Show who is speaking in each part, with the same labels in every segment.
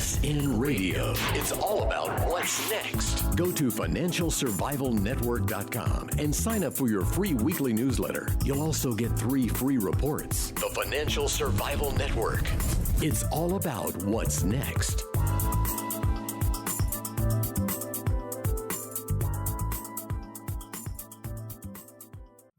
Speaker 1: Next in radio. It's all about what's next. Go to financialsurvivalnetwork.com and sign up for your free weekly newsletter. You'll also get 3 free reports. The Financial Survival Network. It's all about what's next.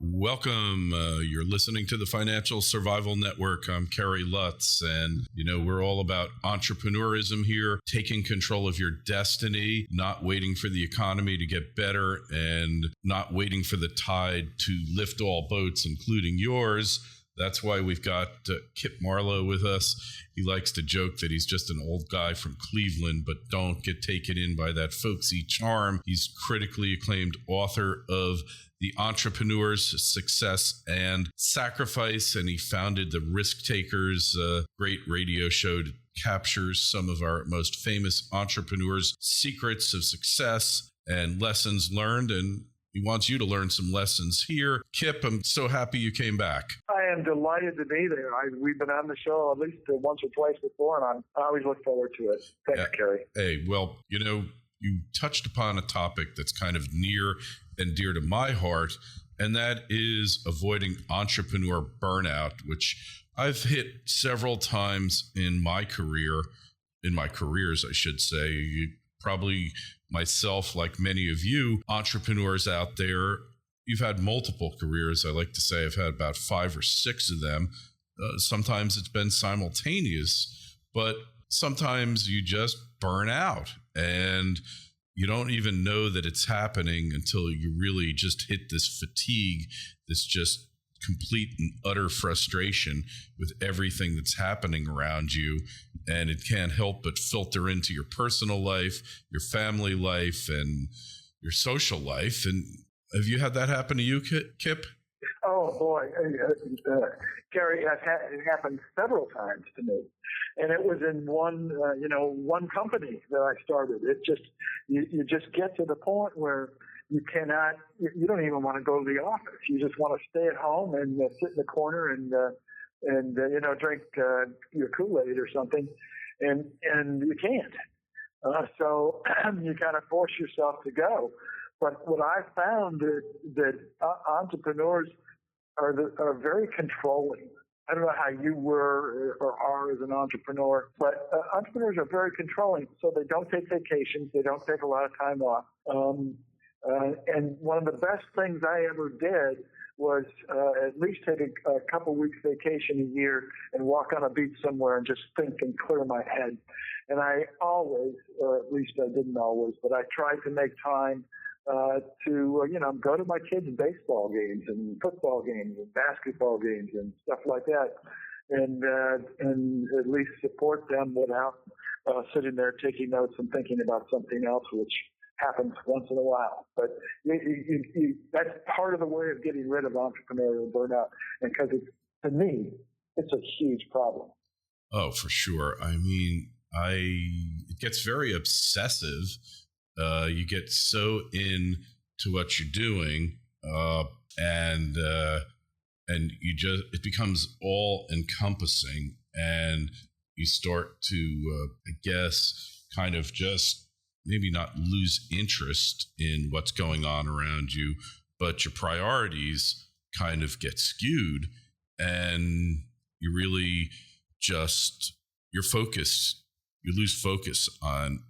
Speaker 2: Welcome. You're listening to the Financial Survival Network. I'm Kerry Lutz, and we're all about entrepreneurism here, taking control of your destiny, not waiting for the economy to get better, and not waiting for the tide to lift all boats, including yours. That's why we've got Kip Marlow with us. He likes to joke that he's just an old guy from Cleveland, but don't get taken in by that folksy charm. He's critically acclaimed author of The Entrepreneur's Success and Sacrifice, and he founded the Risk Takers, a great radio show that captures some of our most famous entrepreneurs' secrets of success and lessons learned, and he wants you to learn some lessons here. Kip, I'm so happy you came back.
Speaker 3: I am delighted to be there. We've been on the show at least once or twice before, and I always look forward to it. Thanks, Kerry.
Speaker 2: Hey, well, you touched upon a topic that's kind of near and dear to my heart, and that is avoiding entrepreneur burnout, which I've hit several times in my careers, I should say. Probably myself, like many of you entrepreneurs out there, you've had multiple careers. I like to say I've had about 5 or 6 of them. Sometimes it's been simultaneous, but sometimes you just burn out and you don't even know that it's happening until you really just hit this fatigue, this just complete and utter frustration with everything that's happening around you. And it can't help but filter into your personal life, your family life, and your social life. And have you had that happen to you, Kip?
Speaker 3: Oh, boy. Kerry, it happened several times to me. And it was in one company that I started. It just, you just get to the point where you don't even want to go to the office. You just want to stay at home and sit in the corner and drink your Kool-Aid or something. And you can't. So you kind of force yourself to go. But what I found is that entrepreneurs are very controlling. I don't know how you were or are as an entrepreneur, but entrepreneurs are very controlling. So they don't take vacations. They don't take a lot of time off. And one of the best things I ever did was at least take a couple weeks vacation a year and walk on a beach somewhere and just think and clear my head. And I always, or at least I didn't always, but I tried to make time to go to my kids' baseball games and football games and basketball games and stuff like that, and at least support them without sitting there taking notes and thinking about something else, which happens once in a while. But that's part of the way of getting rid of entrepreneurial burnout, and because to me, it's a huge problem.
Speaker 2: Oh, for sure. I mean, it gets very obsessive. You get so into what you're doing, and it becomes all encompassing, and you start to, kind of just maybe not lose interest in what's going on around you, but your priorities kind of get skewed, and you really you lose focus on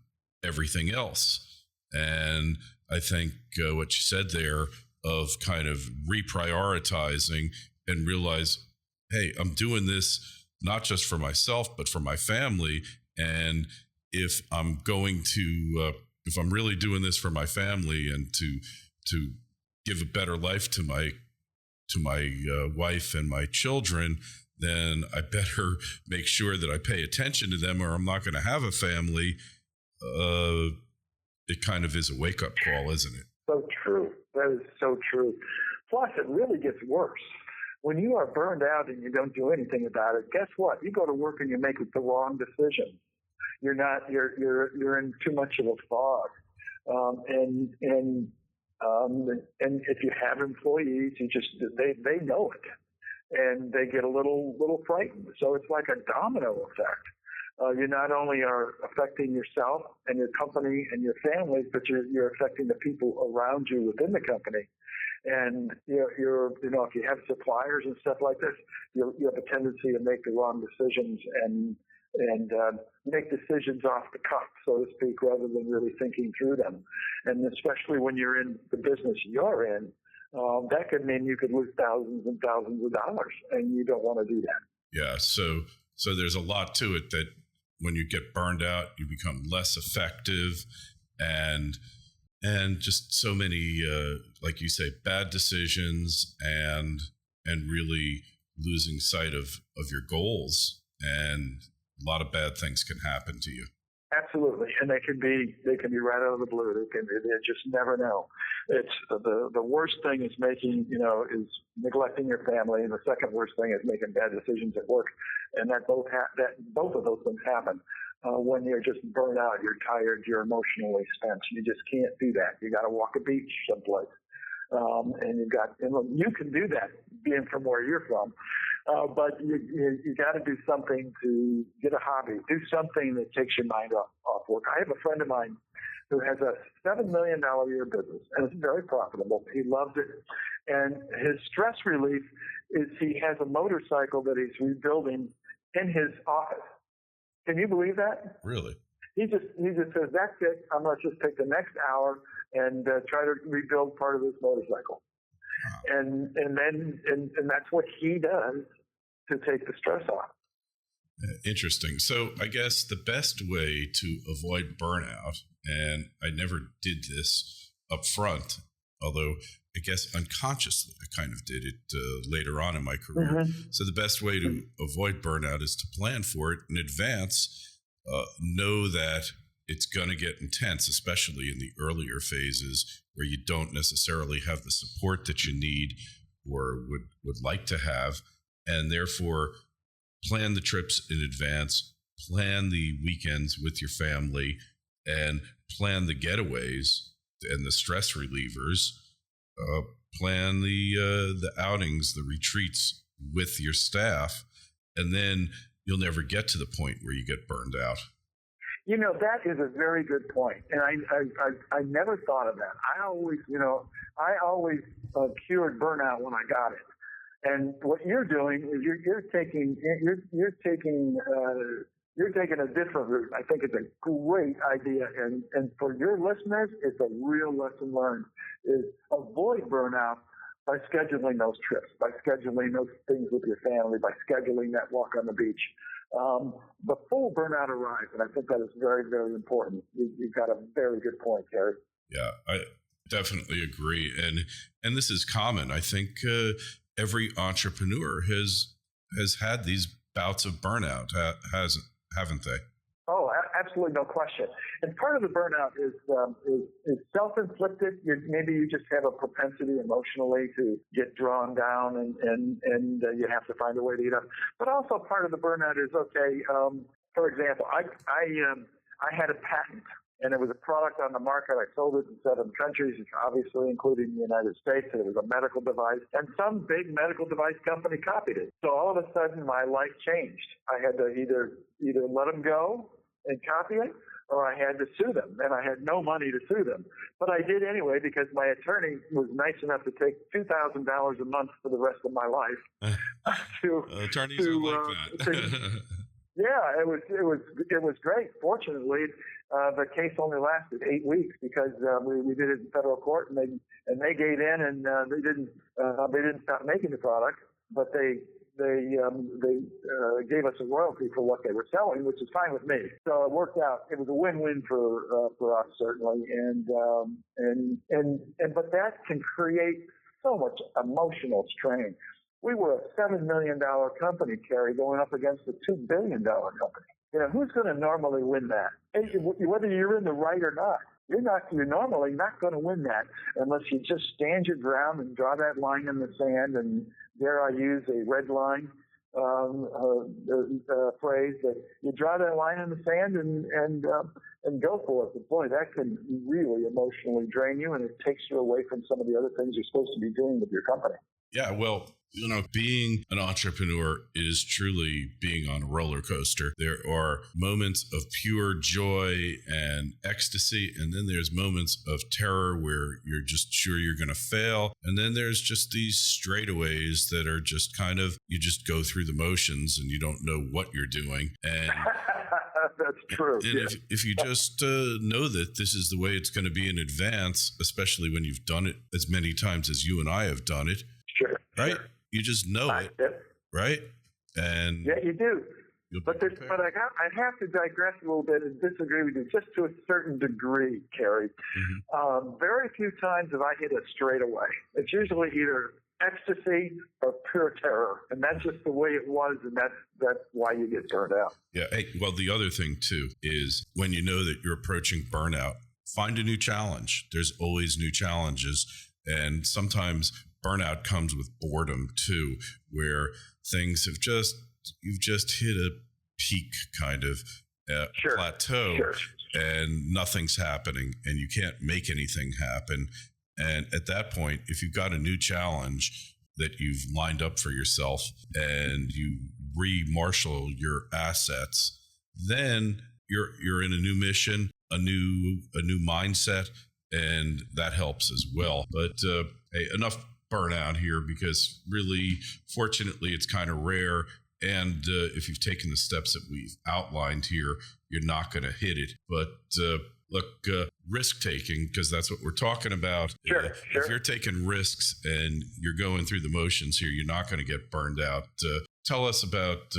Speaker 2: everything else. And I think what you said there of kind of reprioritizing and realize, hey, I'm doing this not just for myself, but for my family. And if I'm really doing this for my family and to give a better life to my wife and my children, then I better make sure that I pay attention to them, or I'm not going to have a family. It kind of is a wake-up call, isn't it?
Speaker 3: So true. That is so true. Plus, it really gets worse. When you are burned out and you don't do anything about it, guess what? You go to work and you make the wrong decision. You're in too much of a fog. And if you have employees, they know it, and they get a little frightened. So it's like a domino effect. you not only are affecting yourself and your company and your family, but you're affecting the people around you within the company. And you're if you have suppliers and stuff like this, you have a tendency to make the wrong decisions and make decisions off the cuff, so to speak, rather than really thinking through them. And especially when you're in the business you're in, that could mean you could lose thousands and thousands of dollars, and you don't want to do that.
Speaker 2: Yeah. So there's a lot to it that when you get burned out, you become less effective, and just so many, like you say, bad decisions, and really losing sight of your goals, and a lot of bad things can happen to you.
Speaker 3: Absolutely, and they can be right out of the blue. They just never know. It's the worst thing is neglecting your family, and the second worst thing is making bad decisions at work, and both of those things happen when you're just burnt out. You're tired. You're emotionally spent. You just can't do that. You got to walk a beach someplace, and you can do that being from where you're from. But you got to do something to get a hobby. Do something that takes your mind off work. I have a friend of mine who has a $7 million a year business, and it's very profitable. He loves it. And his stress relief is he has a motorcycle that he's rebuilding in his office. Can you believe that?
Speaker 2: Really?
Speaker 3: He just says, that's it. I'm going to just take the next hour and try to rebuild part of this motorcycle. Wow. And that's what he does to take the stress off.
Speaker 2: Interesting. So I guess the best way to avoid burnout, and I never did this up front, although I guess unconsciously I kind of did it later on in my career. Mm-hmm. So the best way to avoid burnout is to plan for it in advance, know that it's going to get intense, especially in the earlier phases where you don't necessarily have the support that you need or would like to have, and therefore plan the trips in advance, plan the weekends with your family, and plan the getaways and the stress relievers, plan the outings, the retreats with your staff, and then you'll never get to the point where you get burned out.
Speaker 3: That is a very good point, and I never thought of that. I always cured burnout when I got it. And what you're doing is you're taking a different route. I think it's a great idea, and for your listeners, it's a real lesson learned. Is avoid burnout by scheduling those trips, by scheduling those things with your family, by scheduling that walk on the beach. Before burnout arrives, and I think that is very, very important. You've got a very good point, Kerry.
Speaker 2: Yeah, I definitely agree, and this is common. I think every entrepreneur has had these bouts of burnout, haven't they?
Speaker 3: Oh, absolutely, no question. And part of the burnout is self-inflicted. Maybe you just have a propensity emotionally to get drawn down, and you have to find a way to get up. But also part of the burnout is, for example, I had a patent, and it was a product on the market. I sold it in 7 countries, obviously including the United States, and it was a medical device. And some big medical device company copied it. So all of a sudden, my life changed. I had to either let them go and copy it, or I had to sue them, and I had no money to sue them. But I did anyway because my attorney was nice enough to take $2,000 a month for the rest of my life.
Speaker 2: Attorneys are like that.
Speaker 3: Yeah, it was great. Fortunately, the case only lasted 8 weeks because we did it in federal court, and they gave in, and they didn't stop making the product, but they gave us a royalty for what they were selling, which is fine with me. So it worked out. It was a win-win for us, certainly, but that can create so much emotional strain. We were a $7 million company, Kerry, going up against a $2 billion company. Who's going to normally win that? Whether you're in the right or not, you're normally not going to win that unless you just stand your ground and draw that line in the sand. And dare I use a red line phrase, that you draw that line in the sand and go for it. But boy, that can really emotionally drain you, and it takes you away from some of the other things you're supposed to be doing with your company.
Speaker 2: Yeah, well, being an entrepreneur is truly being on a roller coaster. There are moments of pure joy and ecstasy, and then there's moments of terror where you're just sure you're going to fail. And then there's just these straightaways that are just kind of, you just go through the motions and you don't know what you're doing. And
Speaker 3: that's true.
Speaker 2: And
Speaker 3: yeah.
Speaker 2: if you just know that this is the way it's going to be in advance, especially when you've done it as many times as you and I have done it,
Speaker 3: sure,
Speaker 2: right?
Speaker 3: Sure.
Speaker 2: You just know it, right? And
Speaker 3: yeah, you do. But I have to digress a little bit and disagree with you just to a certain degree, Kerry. Mm-hmm. Very few times have I hit it straight away. It's usually either ecstasy or pure terror, and that's just the way it was, and that's why you get burned out.
Speaker 2: Yeah. Hey, well, the other thing too is when you know that you're approaching burnout, find a new challenge. There's always new challenges, and sometimes burnout comes with boredom too, where things you've just hit a peak kind of plateau, and nothing's happening, and you can't make anything happen. And at that point, if you've got a new challenge that you've lined up for yourself and you re-marshal your assets, then you're in a new mission, a new mindset, and that helps as well. But hey, enough burnout here, because really, fortunately, it's kind of rare. And if you've taken the steps that we've outlined here, you're not going to hit it. But look, risk taking, because that's what we're talking about.
Speaker 3: Sure.
Speaker 2: If you're taking risks and you're going through the motions here, you're not going to get burned out. Tell us about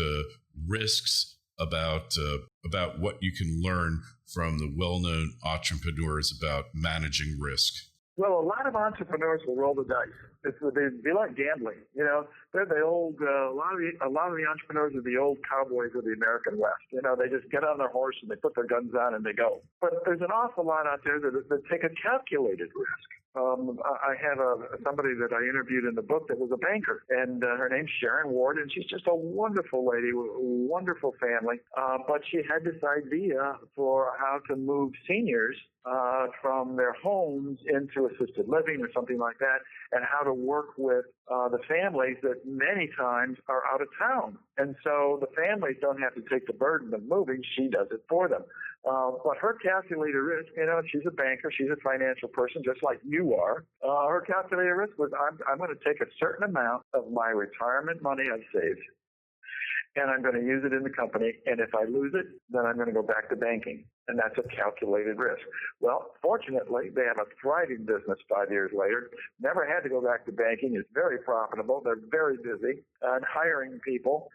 Speaker 2: risks, about what you can learn from the well-known entrepreneurs about managing risk.
Speaker 3: Well, a lot of entrepreneurs will roll the dice. They'd be like gambling. They're the old. A lot of the entrepreneurs are the old cowboys of the American West. They just get on their horse and they put their guns on and they go. But there's an awful lot out there that take a calculated risk. I had somebody that I interviewed in the book that was a banker, and her name's Sharon Ward, and she's just a wonderful lady, wonderful family. But she had this idea for how to move seniors from their homes into assisted living or something like that, and how to work with the families that many times are out of town. And so the families don't have to take the burden of moving. She does it for them. But her calculated risk, she's a banker, she's a financial person, just like you are. Her calculated risk was, I'm going to take a certain amount of my retirement money I've saved, and I'm going to use it in the company. And if I lose it, then I'm going to go back to banking. And that's a calculated risk. Well, fortunately, they have a thriving business 5 years later. Never had to go back to banking. It's very profitable. They're very busy and hiring people.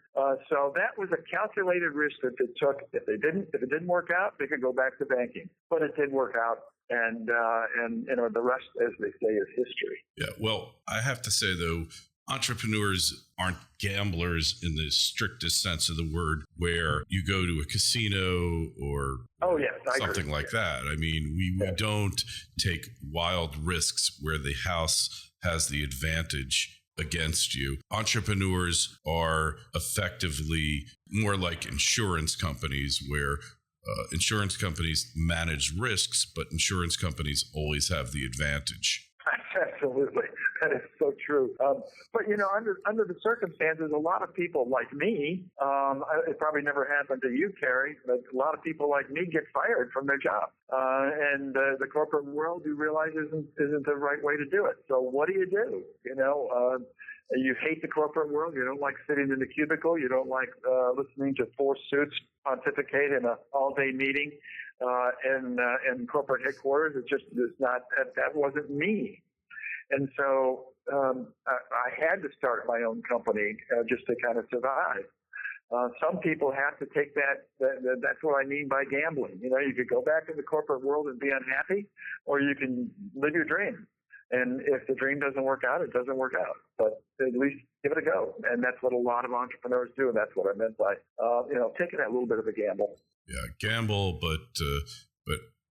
Speaker 3: So that was a calculated risk that they took. If it didn't work out, they could go back to banking. But it did work out. And the rest, as they say, is history.
Speaker 2: Yeah. Well, I have to say, though, entrepreneurs aren't gamblers in the strictest sense of the word, where you go to a casino or something like that. I mean, we don't take wild risks where the house has the advantage against you. Entrepreneurs are effectively more like insurance companies, where insurance companies manage risks, but insurance companies always have the advantage.
Speaker 3: Absolutely. That is so true. But, under the circumstances, a lot of people like me, it probably never happened to you, Kerry, but a lot of people like me get fired from their job. And the corporate world, you realize, isn't the right way to do it. So what do? You hate the corporate world. You don't like sitting in the cubicle. You don't like listening to four suits pontificate in an all-day meeting in corporate headquarters. It's not. That wasn't me. And so I had to start my own company just to kind of survive. Some people have to take that. That's what I mean by gambling. You could go back in the corporate world and be unhappy, or you can live your dream. And if the dream doesn't work out, it doesn't work out. But at least give it a go. And that's what a lot of entrepreneurs do. And that's what I meant by, taking that little bit of a gamble. Yeah,
Speaker 2: gamble, but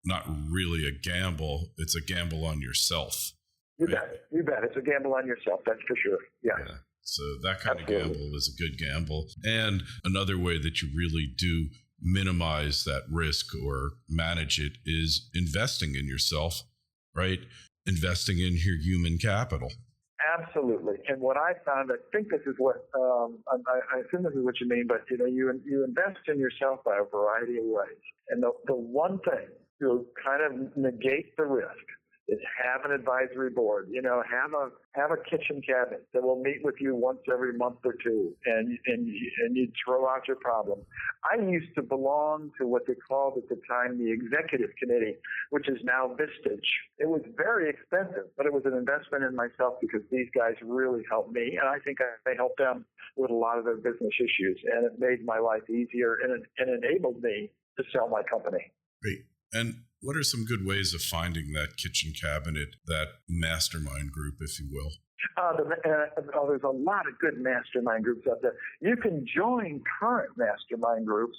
Speaker 2: not really a gamble. It's a gamble on yourself.
Speaker 3: You bet. It's a gamble on yourself. That's for sure. Yeah.
Speaker 2: So that kind of gamble is a good gamble. And another way that you really do minimize that risk or manage it is investing in yourself, right? Investing in your human capital.
Speaker 3: Absolutely. And what I found, I think this is what, I assume this is what you mean, but you invest in yourself by a variety of ways. And the one thing to kind of negate the risk is have an advisory board. Have a kitchen cabinet that will meet with you once every month or two, and you throw out your problem. I used to belong to what they called at the time the executive committee, which is now Vistage. It was very expensive, but it was an investment in myself because these guys really helped me, and I think I helped them with a lot of their business issues, and it made my life easier and enabled me to sell my company.
Speaker 2: Great. And what are some good ways of finding that kitchen cabinet, that mastermind group, if you will?
Speaker 3: There's a lot of good mastermind groups out there. You can join current mastermind groups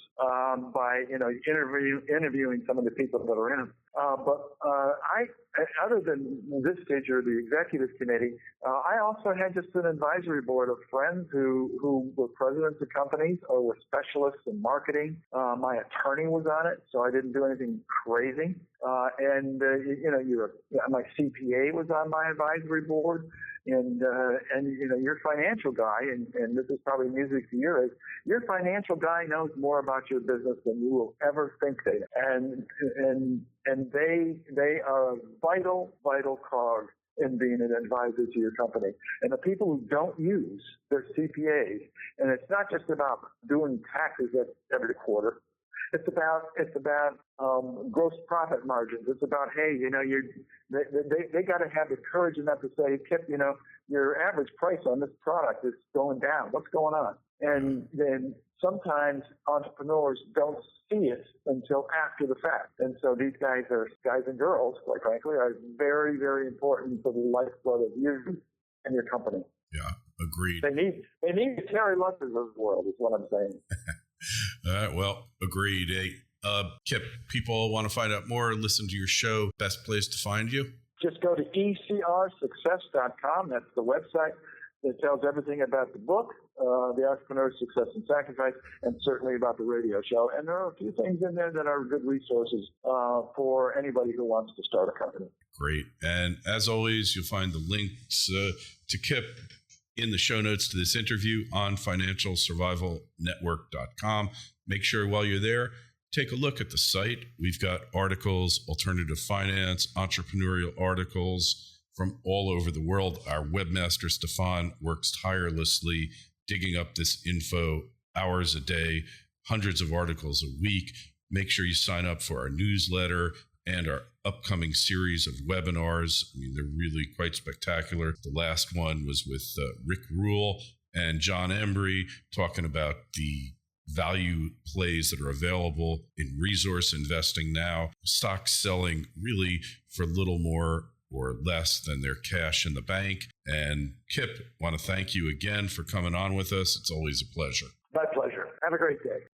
Speaker 3: by interviewing some of the people that are in them. Other than this stage or the executive committee, I also had just an advisory board of friends who were presidents of companies or were specialists in marketing. My attorney was on it, so I didn't do anything crazy. My CPA was on my advisory board. And your financial guy, and this is probably music to your ears, your financial guy knows more about your business than you will ever think they do. And they are a vital cog in being an advisor to your company. And the people who don't use their CPAs, and it's not just about doing taxes every quarter. It's about gross profit margins. It's about, hey, they got to have the courage enough to say, Kip, your average price on this product is going down. What's going on? And then sometimes entrepreneurs don't see it until after the fact. And so these guys and girls, quite frankly, are very, very important for the lifeblood of you and your company.
Speaker 2: Yeah, agreed.
Speaker 3: They need the Kerry Lutzes of the world, is what I'm saying.
Speaker 2: All right, well, agreed. Hey, Kip, people want to find out more, listen to your show. Best place to find you?
Speaker 3: Just go to ecrsuccess.com. That's the website that tells everything about the book, The Entrepreneur's Success and Sacrifice, and certainly about the radio show. And there are a few things in there that are good resources for anybody who wants to start a company.
Speaker 2: Great. And as always, you'll find the links to Kip in the show notes to this interview on financialsurvivalnetwork.com. Make sure while you're there, take a look at the site. We've got articles, alternative finance, entrepreneurial articles from all over the world. Our webmaster, Stefan, works tirelessly digging up this info hours a day, hundreds of articles a week. Make sure you sign up for our newsletter and our upcoming series of webinars. I mean, they're really quite spectacular. The last one was with Rick Rule and John Embry talking about the value plays that are available in resource investing now. Stocks selling really for little more or less than their cash in the bank. And Kip, want to thank you again for coming on with us. It's always a pleasure.
Speaker 3: My pleasure. Have a great day.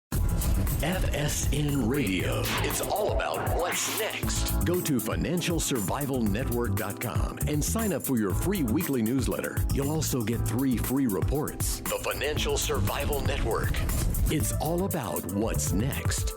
Speaker 1: FSN Radio. It's all about what's next. Go to financialsurvivalnetwork.com and sign up for your free weekly newsletter. You'll also get 3 free reports. The Financial Survival Network. It's all about what's next.